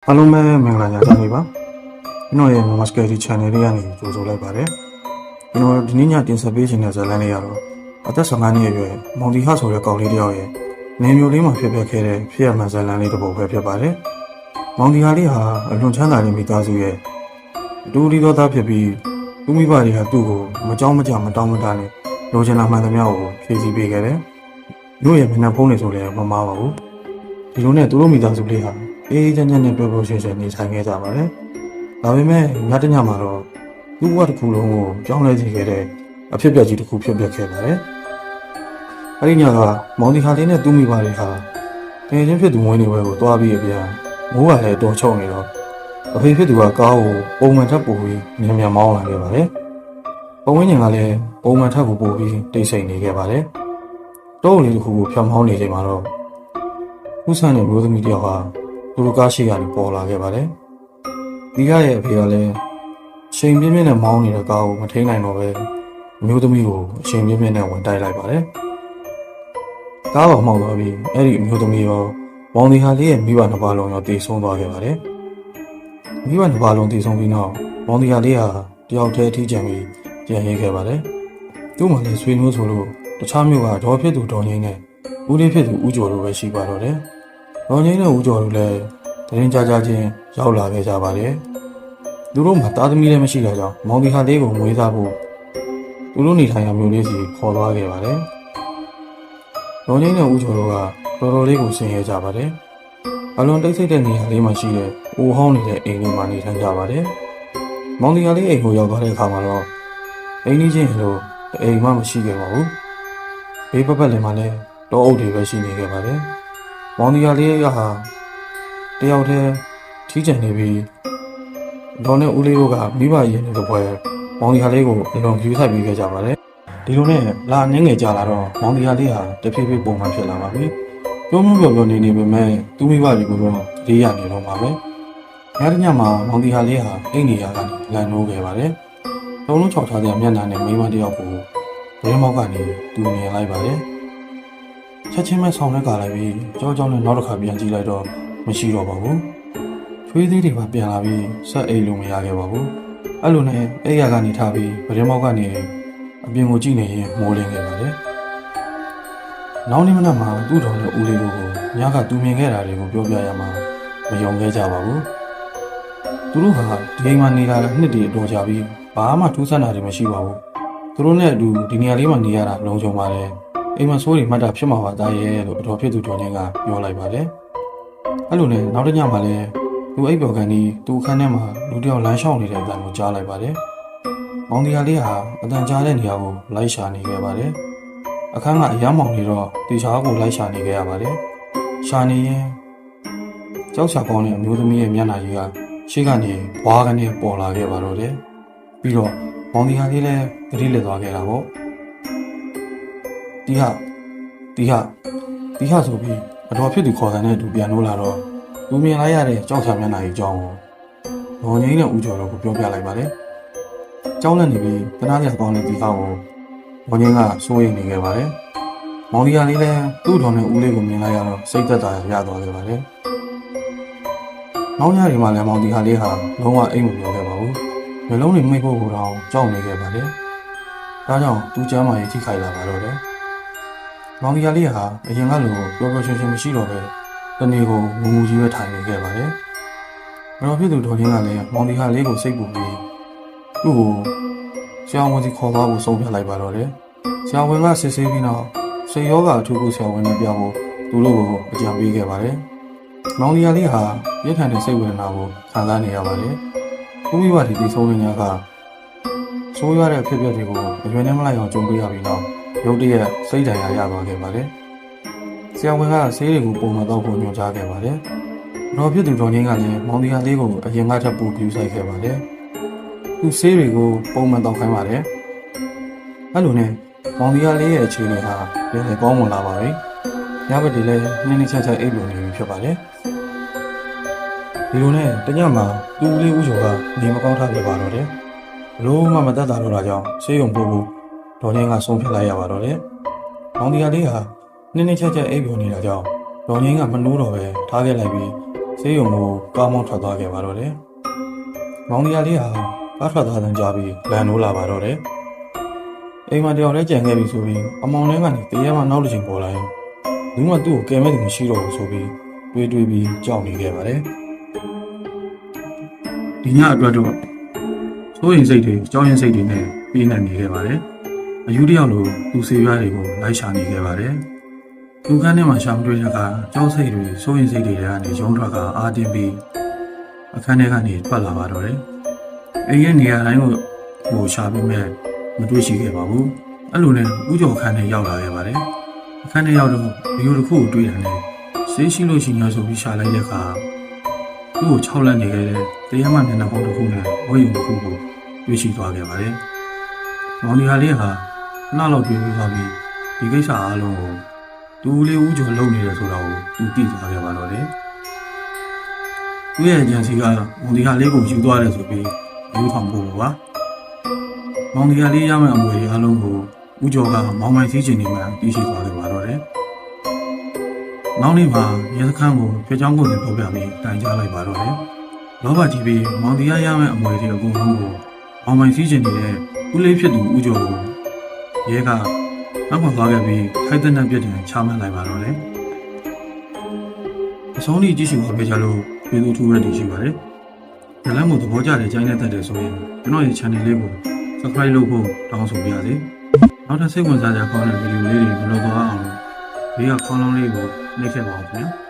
အားလုံးပဲမင်္ဂလာညချမ်းလေးပါကျွန်တော်ရဲ့ Maskeri Channel လေးကနေကြိုဆိုလိုက်ပါတယ်ကျွန်တော်ဒီနေ့ညတင်ဆက်ပေးခြင်းတဲ့ဇာတ်လမ်းလေးကတော့အသက်15နှစ်အရွယ်မောင်ဒီဟဆိုတဲ့ကောင်လေးတစ်ယောက်ရဲ့နေမျိုးလေးမှာဖြစ်ပျက်ခဲ့တဲ့ဖြစ်ရမှန်ဇာတ်လမ်းလေးတစ်ပုဒ်ပဲဖြစ်ပါတယ်မောင်ဒီဟာလေးဟာအလွန်ချမ်းသာတဲ့မိသားစုရဲ့အတူတူသောသားဖြစ်ပြီးသူမိဘတွေကသူ့ကိုမကြောက်မကြမတောင်းမတနဲ့လိုချင်လာမှန်သမျှကိုဖြည့်ဆည်းပေးခဲ့တယ်တို့ရဲ့မျက်နှာဖုံးနေဆိုလည်းမမားပါဘူးဒီလိုနဲ့သူတို့မိသားစုလေးဟာအေးချမ်းချမ်းနဲ့ပျော်ပျော်ရွှင်ရွှင်နေထိုင်ခဲ့ကြပါတယ်။ဒါပေမဲ့ညတညမှာတော့သူ့ဘဝတစ်ခုလုံးကိုပြောင်းလဲစေခဲ့တဲ့အဖြစ်အပျက်ကြီးတစ်ခုဖြစ်ပျက်ခဲ့ပါတယ်။အဲဒီညကမောင်ဒီဟာလေးနဲ့သူ့မိဘတွေဟာတကယ်ချင်းဖြစ်သူဝင်းနေဘက်ကိုတွားပြီးအပြန်မိုးကလည်းတော်ချုံနေတော့အဖေဖြစ်သူကကားကိုပုံမှန်ထပ်ပို့ပြီးမြန်မြန်မောင်းလာခဲ့ပါတယ်။ပုံဝင်းညင်ကလည်းပုံမှန်ထပ်ကိုပို့ပြီးတိတ်ဆိတ်နေခဲ့ပါတယ်။တောအုပ်လေးတစ်ခုကိုဖြောင်းမောင်းနေချိန်မှာတော့ဦးဆန်းနဲ့မျိုးသမီးတစ်ယောက်ဟာသူတို့ကားရှိကနေပေါ်လာခဲ့ပါတယ်။ဒီကရဲ့အဖေကလည်းချိန်ပြင်းပြင်းနဲ့မောင်းနေတဲ့ကားကိုမထိန်းနိုင်တော့ပဲအမျိုးသမီးကိုအချိန်ပြင်းပြင်းနဲ့ဝင်တိုက်လိုက်ပါတယ်။ကားပေါ်မှောက်သွားပြီးအဲ့ဒီအမျိုးသမီးရောမောင်ဒီဟာလေးရဲ့မိဘနှစ်ပါးလုံးရောတေဆုံးသွားခဲ့ပါတယ်။မိဘနှစ်ပါးလုံးတေဆုံးပြီးနောက်မောင်ဒီဟာလေးဟာတယောက်တည်းထိကျန်ပြီးကြံရခဲ့ပါတယ်။သူ့မှာလည်းဆွေမျိုးဆိုလို့တခြားမျိုးကဒေါ်ဖြစ်သူဒေါ်ငင်းနဲ့ဦးလေးဖြစ်သူဦးကျော်တို့ပဲရှိပါတော့တယ်။ဒေါ်ငင်းနဲ့ဦးကျော်တို့လည်းတရင်ကြချင်းရောက်လာခဲ့ကြပါတယ်။သူတို့မှာသားသမီးလည်းမရှိတာကြောင့်မောင်ဒီဟာလေးကိုမွေးစားဖို့သူတို့နေထိုင်ရာမျိုးလေးစီခေါ်သွားခဲ့ပါတယ်။ဒေါ်ငင်းနဲ့ဦးကျော်တို့ကတော်တော်လေးကိုဆင်းရဲကြပါတယ်။အလွန်တိတ်ဆိတ်တဲ့နေရာလေးမှာရှိတဲ့အိုဟောင်းနေတဲ့အိမ်လေးမှာနေထိုင်ကြပါတယ်။မောင်ဒီဟာလေးအိမ်ကိုရောက်သွားတဲ့အခါမှာတော့အိမ်ကြီးချင်းလို့အိမ်မှမရှိခဲ့ပါဘူး။ဘေးပတ်လည်းမှလည်းတောအုပ်တွေပဲရှိနေခဲ့ပါတယ်။မောင်ဒီဟာလေးကဟာတယောက်တည်းထီးကျန်နေပြီးဒေါ်နဲ့ဦးလေးတို့ကမိဘရင်းနေတဲ့ဘွယ်မောင်ဒီဟာလေးကိုအလွန်ယူဆိုင်ပြီးခဲ့ကြပါတယ်ဒီလိုနဲ့လာငင်းငယ်ကြလာတော့မောင်ဒီဟာလေးဟာတဖြည်းဖြည်းပုံမှန်ဖြစ်လာပါပြီပြုံးပြုံးနေနေပေမဲ့သူ့မိဘတွေကိုတော့လေးရနေတော့မှာပဲညတညမှာမောင်ဒီဟာလေးဟာအိမ်နေရာကနေလန်နိုးခဲ့ပါတယ်တုံးလုံးချောက်ထားတဲ့မျက်နှာနဲ့မိန်းမတယောက်ကိုဘဲမောက်ကနေတူမြင်လိုက်ပါတယ်ချက်ချင်းမဲ့ဆောင်နဲ့ကာလိုက်ပြီးကြောကြောနဲ့နောက်တစ်ခါပြန်ကြည့်လိုက်တော့မရှိတော့ပါဘူးချွေးသေးတွေပါပြန်လာပြီးဆက်အိမ်လို့မရခဲ့ပါဘူးအဲ့လိုနဲ့အိမ်ရကနေထားပြီးဗရင်မောက်ကနေအပြင်ကိုကြည့်နေရင်မိုးလင်းခဲ့ပါတယ်နောက်နေ့မနက်မှာသူ့တော်နဲ့ဦးလေးတို့ကိုညကတူမြင်ခဲ့တာတွေကိုပြောပြရမှာမယုံခဲ့ကြပါဘူးသူတို့ဟာဒီအိမ်မှာနေတာနှစ်တည်းအတော်ကြာပြီးဘာမှထူးဆန်းတာတွေမရှိပါဘူးသူတို့နဲ့အတူဒီနေရာလေးမှာနေရတာလုံခြုံပါတယ်အိမ်မှာစိုးရိမ်မှတ်တာဖြစ်မှာပါသားရဲ့လို့အတော်ဖြစ်သူတော်ချင်းကပြောလိုက်ပါတယ်အဲ့လိုနဲ့နောက်တစ်ညမှာလည်းသူအိပ်ပျော်ကန်ပြီးသူ့အခန်းထဲမှာလူတစ်ယောက်လမ်းလျှောက်နေတဲ့အတန်ကိုကြားလိုက်ပါတယ်။မောင်ဒီယာလေးဟာအတန်ကြားတဲ့နေရာကိုလိုက်ရှာနေခဲ့ပါတယ်။အခန်းကအရမ်းမောင်နေတော့တေချာကိုလိုက်ရှာနေခဲ့ရပါတယ်။ရှာနေရင်ကြောက်ရှာကောင်းတဲ့အမျိုးသမီးရဲ့မျက်နှာကြီးကရှေ့ကနေဘွားကနေပေါ်လာခဲ့ပါတော့တယ်။ပြီးတော့မောင်ဒီယာလေးလည်းသတိလစ်သွားခဲ့တာပေါ့။တီဟာဆိုပြီးအတော်ဖြစ်သူခေါ်တဲ့သူပြန်လို့လာတော့လူမြင်လိုက်ရတဲ့ကြောက်ချမျက်နှာကြီးအကြောင်းကိုဒေါ်ငင်းနဲ့ဦးကျော်တို့ကိုပြောပြလိုက်ပါတယ်။ကြောက်လန့်နေပြီးတနားရကောင်းတဲ့ဒီကောက်ကိုဒေါ်ငင်းကစိုးရိမ်နေခဲ့ပါတယ်။မောင်ဒီယာလေးလည်းသူ့တော်နဲ့ဦးလေးကိုမြင်လိုက်ရတော့စိတ်သက်သာရသွားခဲ့ပါတယ်။နောက်ညတွေမှာလည်းမောင်ဒီယာလေးဟာလုံးဝအိမ်မပြောခဲ့ပါဘူး။မျိုးလုံးတွေမိတ်ဖို့ကိုတော့ကြောက်နေခဲ့ပါတယ်။ဒါကြောင့်သူ့ကျမ်းမာရေးထိခိုက်လာပါတော့တယ်။မောင်ဒီယာလေးဟာအရင်ကလိုပျော်ပျော်ရွှင်ရွှင်မရှိတော့ပဲတနေ့ကိုငူငူကြီးပဲထိုင်နေခဲ့ပါတယ်။တော်ဖြစ်သူဒေါ်ချင်းကလည်းမောင်ဒီဟာလေးကိုစိတ်ပူပြီးသူ့ကိုဆရာဝန်စီခေါ်သွားဖို့ဆုံးဖြတ်လိုက်ပါတော့တယ်။ဆရာဝန်ကစစ်ဆေးပြီးတော့စိတ်ယောဂအထူးကုဆရာဝန်နဲ့ပြောဖို့သူတို့ကိုအကြံပေးခဲ့ပါတယ်။မောင်ဒီဟာလေးဟာပြင်းထန်တဲ့စိတ်ဝေဒနာကိုခံစားနေရပါတယ်။သူ့မိဘတွေဒီဆုံးနေကြကဆိုးရတဲ့အဖြစ်အပျက်တွေကိုအရွယ်နဲ့မလိုက်အောင်ကြုံတွေ့ရပြီးတော့ရုတ်တရက်စိတ်ဒဏ်ရာရသွားခဲ့ပါတယ်။ဆရာဝန်ကဆေးတွေကိုပုံမှန်တော့ဖို့ညွှန်ကြားခဲ့ပါတယ်။တော်ဖြစ်သူတော်ချင်းကလည်းမောင်ဒီဟာလေးကိုအရင်ကထပ်ပူပြီးဆိုင်ခဲ့ပါတယ်။သူဆေးတွေကိုပုံမှန်တော့ခိုင်းပါတယ်။အဲ့လိုနဲ့မောင်ဒီဟာလေးရဲ့အခြေအနေဟာလည်းကောင်းမွန်လာပါပြီ။ညဘက်တွေလည်းနှင်းနှင်းချက်ချက်အိပ်လို့နေပြီဖြစ်ပါတယ်။ဒီလိုနဲ့တညမှာသူ့လေးဦးကျော်ကနေမကောင်းထားပြပါတော့တယ်။ဘလို့မှမတတ်တာလို့တာကြောင့်ဆေးရုံပို့ဖို့ဒေါ်ချင်းကဆုံးဖြတ်လိုက်ရပါတော့တယ်။မောင်ဒီဟာလေးဟာနှင်းနှင်းချက်ချက်အိပ်ပျော်နေတာကြောင့်ဒေါ်ငင်းကမနှိုးတော့ပဲထားခဲ့လိုက်ပြီး ဆေးရုံကိုကားမောင်းထွက်သွားခဲ့ပါတော့တယ်မောင်တရားလေးဟာကားထွက်သွားတဲ့ကြားပြီးလန်နိုးလာပါတော့တယ်အိမ်မှာတယောက်လည်းကြံခဲ့ပြီဆိုပြီးအမောင်လေးကနေတရေမှနောက်တစ်ချိန်ပေါ်လာရင်ဘူးမှသူ့ကိုကယ်မဲ့သူမရှိတော့ဘူးဆိုပြီးတွေးပြီးကြောက်နေခဲ့ပါတယ်ဒီညအတွက်တော့စိုးရင်စိတ်တွေကြောက်ရင်စိတ်တွေနဲ့ပြေးနေနေခဲ့ပါတယ်အယူတယောက်လိုသူဆေးရွားတွေကိုလိုက်ရှာနေခဲ့ပါတယ်သူကန်းထဲမှာရှာမတွေ့တဲ့အခါကြောက်စိတ်တွေစိုးရင်စိတ်တွေကနေရုံးထွက်ကအာတင်းပြီးအခန်းထဲကနေထွက်လာပါတော့တယ်အိမ်ရဲ့နေရာတိုင်းကိုရှာပြီးမဲ့မတွေ့ရှိခဲ့ပါဘူးအဲ့လိုနဲ့ဥကျော်ခန်းထဲရောက်လာခဲ့ပါတယ်အခန်းထဲရောက်တော့ဗီဒီယိုတစ်ခုကိုတွေ့တယ်နဲ့ဆေးရှိလို့ရှိညာဆိုပြီးရှာလိုက်တဲ့အခါသူ့ကို6လက်နေခဲ့တဲ့တရားမှမျက်နှာပေါင်းတစ်ခုနဲ့ဝေယုံတစ်ခုကိုတွေ့ရှိသွားခဲ့ပါတယ်။မောင်ဒီဟာလေးဟာနှလောက်တွေ့ပြီးသွားပြီးဒီကိစ္စအားလုံးကိုသူ့လေးဦးကျော်လုပ်နေတယ်ဆိုတာကိုသူသိသွားခဲ့ပါတော့တယ်။သူ့ရဲ့အကြံစီကမောင်ဒီဟာလေးကိုယူသွားတယ်ဆိုပြီးယူထောင်ဖို့ပါ။မောင်ဒီဟာလေးရမယ့်အမွေအားလုံးကိုဦးကျော်ကမောင်မိုင်စည်းချင်နေမှသိရှိသွားခဲ့ပါတော့တယ်။နောက်နေ့မှာရဲစခန်းကိုဖျက်ချောင်းကိုလည်းပေါ်ပြပြီးတိုင်ကြားလိုက်ပါတော့တယ်။လောဘကြီးပြီးမောင်တရားရမယ့်အမွေတွေအကုန်လုံးကိုမောင်မိုင်စည်းချင်နေတဲ့ဦးလေးဖြစ်သူဦးကျော်ကိုရဲကနောက်မှသွားခဲ့ပြီးထိုက်တဲ့ပြစ်တင်ချမှတ်လိုက်ပါတော့တယ်။အဆုံးထိကြည့်ရှုပါပေးကြလို့ကျေးဇူးထူးရည်ရှိပါတယ်။ဒါလည်းမို့သဘောကျတဲ့ကြိုင်းနဲ့တက်တယ်ဆိုရင်ကျွန်တော်ရဲ့ channel လေးကို subscribe လုပ်ဖို့တောင်းဆိုပါရစေ။နောက်ထပ်စိတ်ဝင်စားစရာကောင်းတဲ့ဗီဒီယိုလေးတွေမလို့သွားအောင်ဘေးကခေါင်းလုံးလေးကိုနှိပ်ခဲ့ပါဦးခင်ဗျာ။